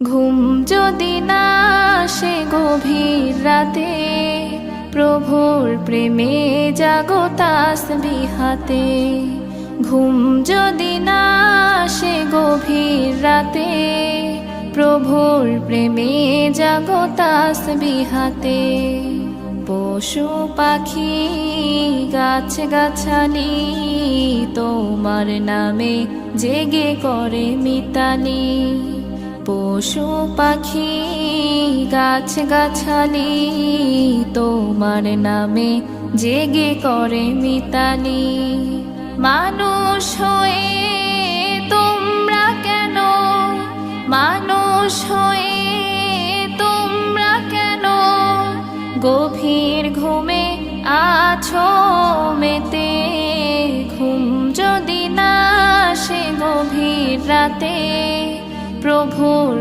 ঘুম যদি না আসে গভীর রাতে, প্রভুর প্রেমে জাগো তাসবিহাতে। ঘুম যদি না আসে গভীর রাতে, প্রভুর প্রেমে জাগো তাসবিহাতে। পশু পাখি গাছ গাছালি তোমার নামে জেগে করে মিতালি। পশু পাখি গাছ গাছালি তোমার নামে জেগে করে মিতালি। মানুষ হয়ে তোমরা কেন, মানুষ হয়ে তোমরা কেন গভীর ঘুমে আছো মেতে। ঘুম যদি না আসে গভীর রাতে, প্রভুর